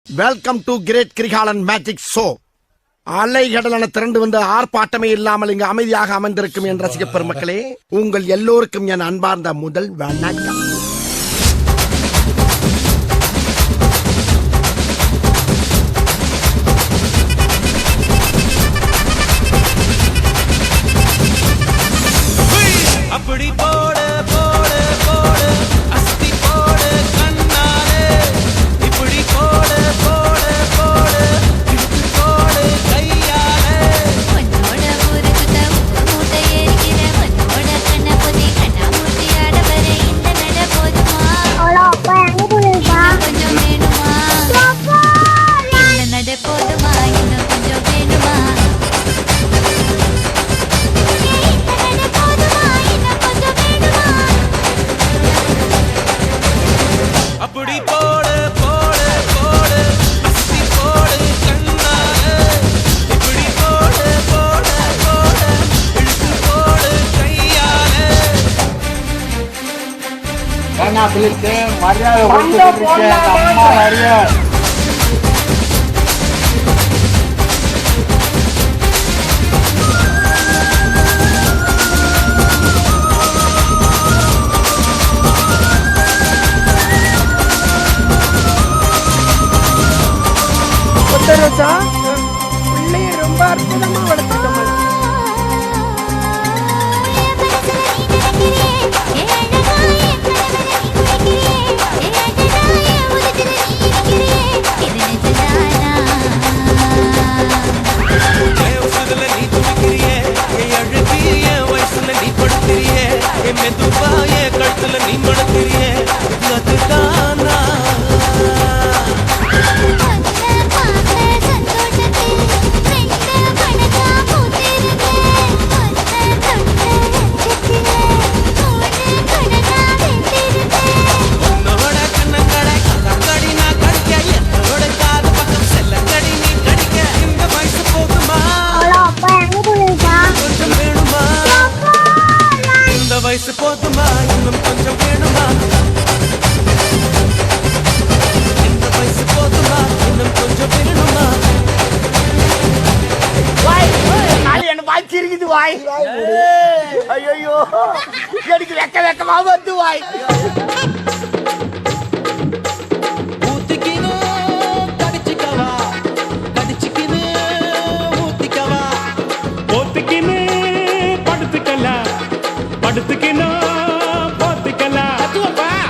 Welcome to great Kirikalan magic show. அலைகடலான திரண்டு வந்து ஆர்ப்பாட்டமே இல்லாமல் இங்கு அமைதியாக அமர்ந்திருக்கும் என் ரசிக பெருமக்களே, உங்கள் எல்லோருக்கும் என் அன்பார்ந்த முதல் வணக்கம். அப்படி போடு போடு போடு அஸ்தி போடு கண்ணாலே, இப்படி போடு போடு போடு இழுத்து போடு கையாலே. உன்னோட ஊருக்கு தவுக்கு மூட்டை ஏறிக்கிற உன்னோட கண்ண பொதி கண்ணா மூட்டி ஆடவர இந்த நட போதுமா? கொஞ்சம் வேணுமா? இந்த நட போதுமா? இன்னும் கொஞ்சம் வேணுமா? அப்படி போடு போடு போடு அஸ்தி போடு கண்ணாலே, இப்படி போடு போடு போடு இழுத்து போடு கையாலே. என்ன பிள்ளைக்கு மரியாதை கொடுத்துட்டு அம்மா வரைய பிள்ளைய ரொம்ப அற்புதமா வளர்த்துக்கமா. என் உசுதுல நீ துடிக்கிறியே, என் அழுத்தி என் வயசுல நீ படுத்திரியே, என் மெதுவா என் கழுத்துல நீ மடக்கிறியே, அதுதானா? உன்னோட கண்ணங்கடை கண்ணங்கடி நான் கடிக்க, என்னோட காது பக்கம் செல்லங்கடி நீ கடிக்க. இந்த வயசு போகுமா? கொஞ்சம் வேணுமா? இந்த வயசு போதுமா? இன்னும் கொஞ்சம் வேணுமா? இந்த வயசு போதுமா? இன்னும் கொஞ்சம் வேணுமா? என்ன வாய்ச்சி இருக்குது வாய். ஐயோ எனக்கு வெக்க வெக்கமா வந்து வாய். ஊத்திக்கினு கடிச்சிக்கவா, கடிச்சிக்கினு ஊத்திக்கவா. போத்துக்கின்னு படுத்துக்கலாம், படுத்துக்கின்னு போத்துக்கலாம்.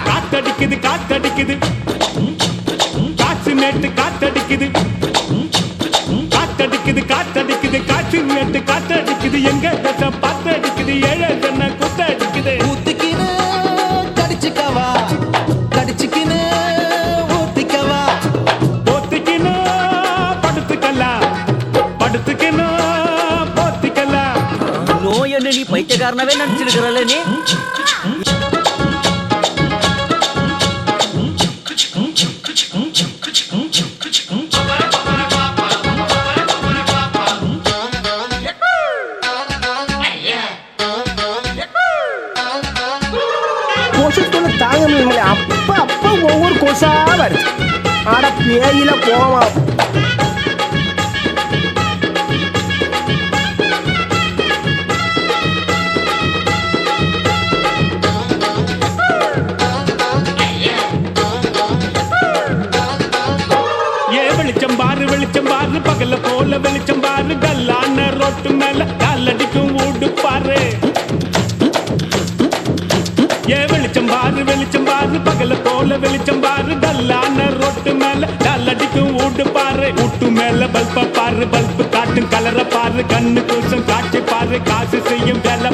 காத்தடிக்குது காத்தடிக்குது காற்று மேட்டு காத்தடிக்குது, காத்தடிக்குது காத்தடிக்குது காற்று மேட்டு காத்தடிக்குது. எங்க தசை பாத்தடிக்குது, ஏழை ஜன குத்தடிக்குது. ஊத்திக்கினு கடிச்சிக்கவா, கடிச்சிக்கினு ஊத்திக்கவா. போத்துக்கின்னு படுத்துக்கலாம், படுத்துக்கின்னு போத்துக்கலாம். நோயன்னு நீ பைத்தியக்காரனவே நினைச்சிருக்கிறல்ல நீ. கொசுத்துல தாங்க முடியல. அப்ப அப்ப ஒவ்வொரு கொசா வருது. ஆட பேயில போவான். ஏ வெளிச்சம் பாரு வெளிச்சம் பாரு, பகல போல வெளிச்சம் பாரு. கல்லான ரோட்டு மேல காலடிக்கும் ஊடு பாரு. ஏ வெளிச்சம் பாரு வெளிச்சம் பாரு, பகல போல வெளிச்சம் பாரு. கல்லான ரோட்டு மேல காலடிக்கும் ஊடு பாரு. ஊட்டு மேல பல்ப பாரு, பல்பு காட்டும் கலர பாரு. கண்ணு கூசம் காட்சி பாரு, காசு செய்யும் வேலை